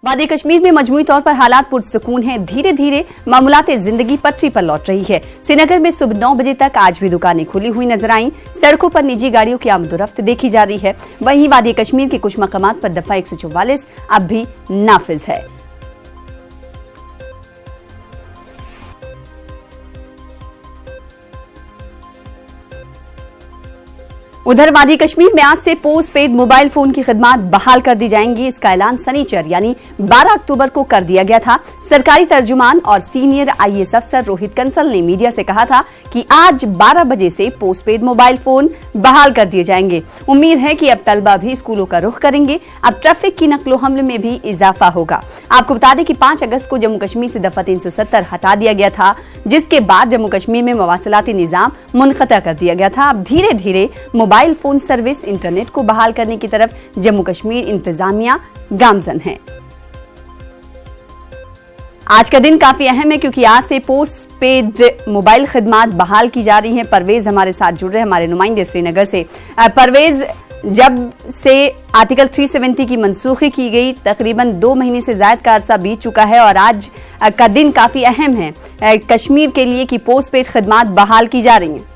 वादी कश्मीर में मजमूई तौर पर हालात पुरसुकून हैं। धीरे धीरे मामूलाते जिंदगी पटरी पर लौट रही है। श्रीनगर में सुबह 9 बजे तक आज भी दुकानें खुली हुई नजर आईं। सड़कों पर निजी गाड़ियों की आमदोरफ्त देखी जा रही है। वहीं वादी कश्मीर के कुछ मकामात पर दफा 144 अब भी नाफिज है। उधर वादी कश्मीर में आज से पोस्ट पेड मोबाइल फोन की खिदमत बहाल कर दी जाएंगी। इसका ऐलान शनिचर यानी 12 अक्टूबर को कर दिया गया था। सरकारी तर्जुमान और सीनियर आईएएस अफसर रोहित कंसल ने मीडिया से कहा था कि आज 12 बजे से पोस्ट पेड मोबाइल फोन बहाल कर दिए जाएंगे। उम्मीद है कि अब तलबा भी स्कूलों का रुख करेंगे। अब ट्रैफिक की नकलो हमले में भी इजाफा होगा। आपको बता दें कि 5 अगस्त को जम्मू कश्मीर से दफा 370 हटा दिया गया था, जिसके बाद जम्मू कश्मीर में मवासिलाती निजाम मुनक़ता कर दिया गया था। अब धीरे धीरे मोबाइल फोन सर्विस, इंटरनेट को बहाल करने की तरफ जम्मू कश्मीर इंतजामिया गामजन है। आज का दिन काफी अहम है क्योंकि आज से पोस्ट पेड मोबाइल खिदमत बहाल की जा रही हैं। परवेज हमारे साथ जुड़ रहे हैं, हमारे नुमाइंदे श्रीनगर से। परवेज, जब से आर्टिकल 370 की मनसूखी की गई तकरीबन 2 महीने से ज्यादा का अरसा बीत चुका है और आज का दिन काफी अहम है कश्मीर के लिए कि पोस्ट पेड खिदमत बहाल की जा रही हैं।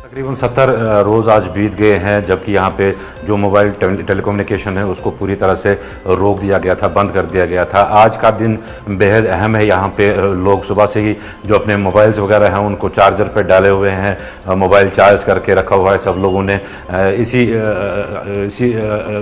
तकरीबन 70 रोज़ आज बीत गए हैं, जबकि यहाँ पे जो मोबाइल टेलीकम्युनिकेशन है उसको पूरी तरह से रोक दिया गया था, बंद कर दिया गया था। आज का दिन बेहद अहम है। यहाँ पे लोग सुबह से ही जो अपने मोबाइल्स वगैरह हैं उनको चार्जर पे डाले हुए हैं, मोबाइल चार्ज करके रखा हुआ है सब लोगों ने। इसी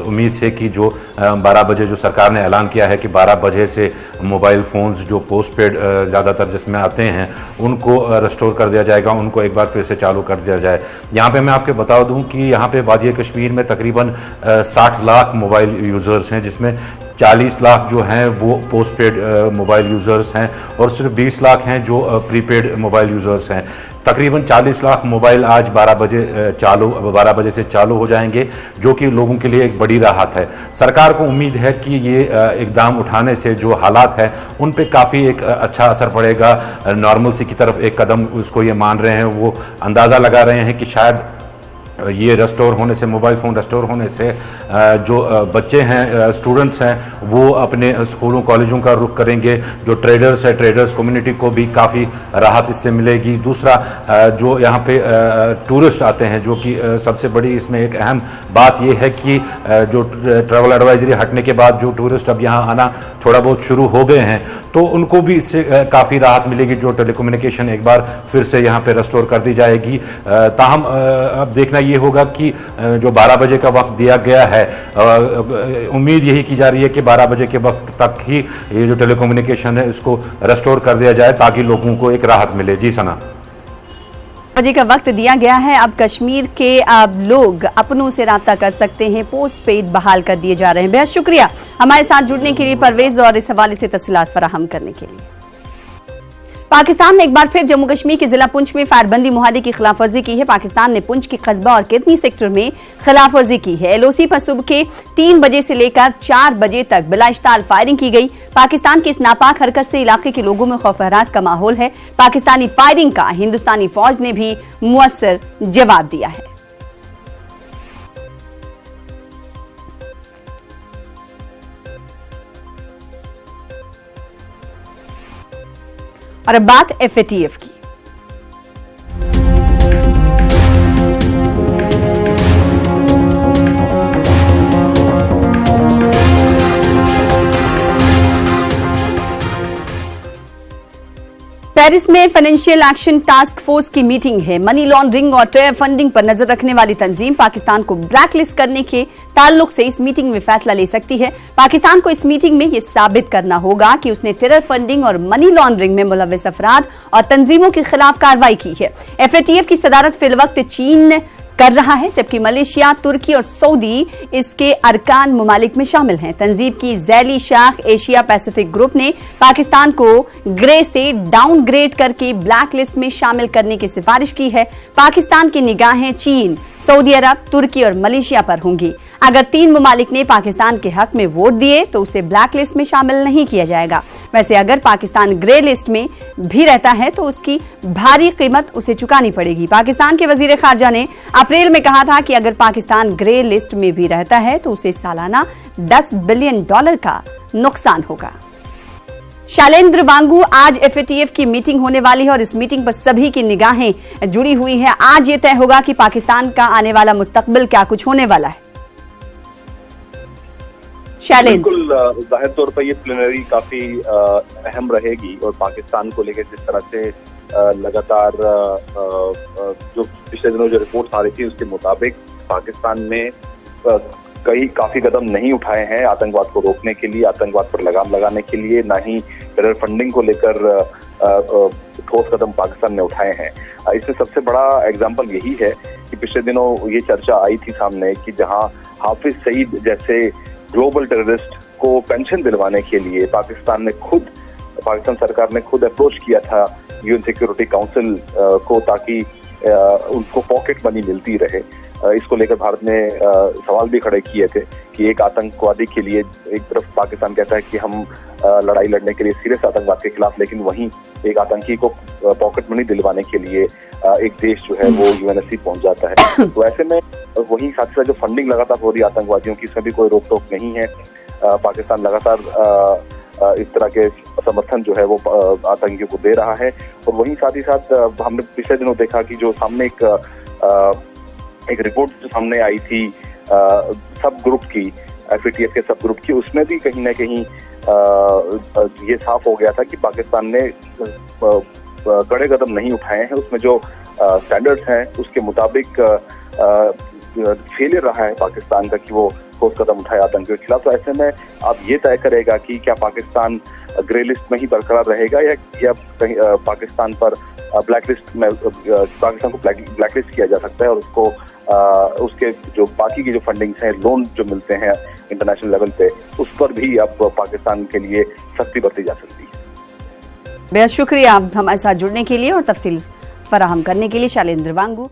उम्मीद से कि जो 12 बजे जो सरकार ने ऐलान किया है कि 12 बजे से मोबाइल फ़ोन्स जो पोस्ट पेड ज़्यादातर जिसमें आते हैं उनको रिस्टोर कर दिया जाएगा, उनको एक बार फिर से चालू कर दिया जाए। यहाँ पे मैं आपको बता दूं कि यहाँ पे वादी कश्मीर में तकरीबन 60 लाख मोबाइल यूज़र्स हैं, जिसमें 40 लाख जो हैं वो पोस्ट पेड मोबाइल यूज़र्स हैं और सिर्फ 20 लाख हैं जो प्रीपेड मोबाइल यूज़र्स हैं। तकरीबन 40 लाख मोबाइल आज 12 बजे से चालू हो जाएंगे, जो कि लोगों के लिए एक बड़ी राहत है। सरकार को उम्मीद है कि ये इकदाम उठाने से जो हालात हैं उन पे काफ़ी एक अच्छा असर पड़ेगा। नॉर्मलसी की तरफ एक कदम उसको ये मान रहे हैं, वो अंदाज़ा लगा रहे हैं कि शायद ये रेस्टोर होने से, मोबाइल फ़ोन रेस्टोर होने से जो बच्चे हैं, स्टूडेंट्स हैं, वो अपने स्कूलों कॉलेजों का रुख करेंगे। जो ट्रेडर्स है, ट्रेडर्स कम्युनिटी को भी काफ़ी राहत इससे मिलेगी। दूसरा, जो यहाँ पे टूरिस्ट आते हैं, जो कि सबसे बड़ी इसमें एक अहम बात ये है कि जो ट्रैवल एडवाइजरी हटने के बाद जो टूरिस्ट अब यहाँ आना थोड़ा बहुत शुरू हो गए हैं, तो उनको भी इससे काफ़ी राहत मिलेगी। जो टेलीकम्युनिकेशन एक बार फिर से यहाँ पे रेस्टोर कर दी जाएगी। ताहम अब देखना ये होगा कि जो 12 बजे का वक्त दिया गया है, उम्मीद यही की जा रही है कि 12 बजे के वक्त तक ही ये जो टेलीकम्युनिकेशन है इसको रेस्टोर कर दिया जाए ताकि लोगों को एक राहत मिले। जी सना, बजे का वक्त दिया गया है। अब कश्मीर के लोग अपनों से राब्ता कर सकते हैं। पोस्ट पेड बहाल कर दिए जा रहे हैं। बेहद शुक्रिया हमारे साथ जुड़ने के लिए परवेज और इस हवाले से तफसीलात फराहम करने के लिए। पाकिस्तान ने एक बार फिर जम्मू कश्मीर के जिला पुंछ में फायरबंदी मुआहदे की खिलाफवर्जी की है। पाकिस्तान ने पुंछ के कस्बा और कितनी सेक्टर में खिलाफवर्जी की है। एलओसी पर सुबह के 3 बजे से लेकर 4 बजे तक बिलाइश्ताल फायरिंग की गई। पाकिस्तान की इस नापाक हरकत से इलाके के लोगों में खौफ हरास का माहौल है। पाकिस्तानी फायरिंग का हिंदुस्तानी फौज ने भी मुअस्सर जवाब दिया है। और अब बात एफएटीएफ की। पेरिस में फाइनेंशियल एक्शन टास्क फोर्स की मीटिंग है। मनी लॉन्ड्रिंग और टेरर फंडिंग पर नजर रखने वाली तंजीम पाकिस्तान को ब्लैकलिस्ट करने के ताल्लुक से इस मीटिंग में फैसला ले सकती है। पाकिस्तान को इस मीटिंग में यह साबित करना होगा कि उसने टेरर फंडिंग और मनी लॉन्ड्रिंग में मुलव्वस अफराद और तंजीमों के खिलाफ कार्रवाई की है। एफएटीएफ की सदारत फिलवक्त चीन कर रहा है, जबकि मलेशिया, तुर्की और सऊदी इसके अरकान मुमालिक में शामिल हैं। तंजीम की ज़ैली शाख एशिया पैसिफिक ग्रुप ने पाकिस्तान को ग्रे से डाउनग्रेड करके ब्लैक लिस्ट में शामिल करने की सिफारिश की है। पाकिस्तान की निगाहें चीन, सऊदी अरब, तुर्की और मलेशिया पर होंगी। अगर 3 ममालिक ने पाकिस्तान के हक में वोट दिए तो उसे ब्लैक लिस्ट में शामिल नहीं किया जाएगा। वैसे अगर पाकिस्तान ग्रे लिस्ट में भी रहता है तो उसकी भारी कीमत उसे चुकानी पड़ेगी। पाकिस्तान के वजीर खारजा ने अप्रैल में कहा था कि अगर पाकिस्तान ग्रे लिस्ट में भी रहता है तो उसे सालाना $10 बिलियन का नुकसान होगा। शैलेंद्र वांगू, आज FATF की मीटिंग होने वाली है और इस मीटिंग पर सभी की निगाहें जुड़ी हुई हैं। आज ये तय होगा कि पाकिस्तान का आने वाला मुस्तकबिल क्या कुछ होने वाला है। शैलेंद्र, बिल्कुल जाहिर तौर पर ये प्लेनरी काफी अहम रहेगी और पाकिस्तान को लेकर जिस तरह से लगातार जो पिछले दिनों जो रिपोर्ट आ रही थी उसके मुताबिक पाकिस्तान ने काफी कदम नहीं उठाए हैं आतंकवाद को रोकने के लिए, आतंकवाद पर लगाम लगाने के लिए, ना ही टेरर फंडिंग को लेकर ठोस कदम पाकिस्तान ने उठाए हैं। इसमें सबसे बड़ा एग्जाम्पल यही है कि पिछले दिनों ये चर्चा आई थी सामने कि जहां हाफिज सईद जैसे ग्लोबल टेररिस्ट को पेंशन दिलवाने के लिए पाकिस्तान सरकार ने खुद अप्रोच किया था UN सिक्योरिटी काउंसिल को, ताकि उनको पॉकेट मनी मिलती रहे। इसको लेकर भारत ने सवाल भी खड़े किए थे कि एक आतंकवादी के लिए एक तरफ पाकिस्तान कहता है कि हम लड़ाई लड़ने के लिए सीरियस आतंकवाद के खिलाफ, लेकिन वहीं एक आतंकी को पॉकेट मनी दिलवाने के लिए एक देश जो है वो UNSC पहुंच जाता है। तो ऐसे में वहीं साथ ही साथ जो फंडिंग लगातार हो रही है आतंकवादियों की, इसमें भी कोई रोक टोक नहीं है। पाकिस्तान लगातार इस तरह के समर्थन जो है वो आतंकियों को दे रहा है। और वहीं साथ ही साथ हमने पिछले दिनों देखा कि जो सामने एक रिपोर्ट जो सामने आई थी सब ग्रुप की, FATF के सब ग्रुप की, उसमें भी कहीं ना कहीं ये साफ हो गया था कि पाकिस्तान ने कड़े कदम नहीं उठाए हैं। उसमें जो स्टैंडर्ड्स हैं उसके मुताबिक फेलियर रहा है पाकिस्तान का कि वो ठोस कदम उठाए आतंकियों के खिलाफ। तो ऐसे में अब ये तय करेगा कि क्या पाकिस्तान ग्रे लिस्ट में ही बरकरार रहेगा या कहीं पाकिस्तान पर ब्लैक लिस्ट में पाकिस्तान को ब्लैक लिस्ट किया जा सकता है और उसको उसके जो बाकी की जो फंडिंग्स हैं, लोन जो मिलते हैं इंटरनेशनल लेवल पे, उस पर भी अब पाकिस्तान के लिए सख्ती बरती जा सकती है। बेहद शुक्रिया हमारे साथ जुड़ने के लिए और तफसील फराहम करने के लिए शैलेंद्र वांगू।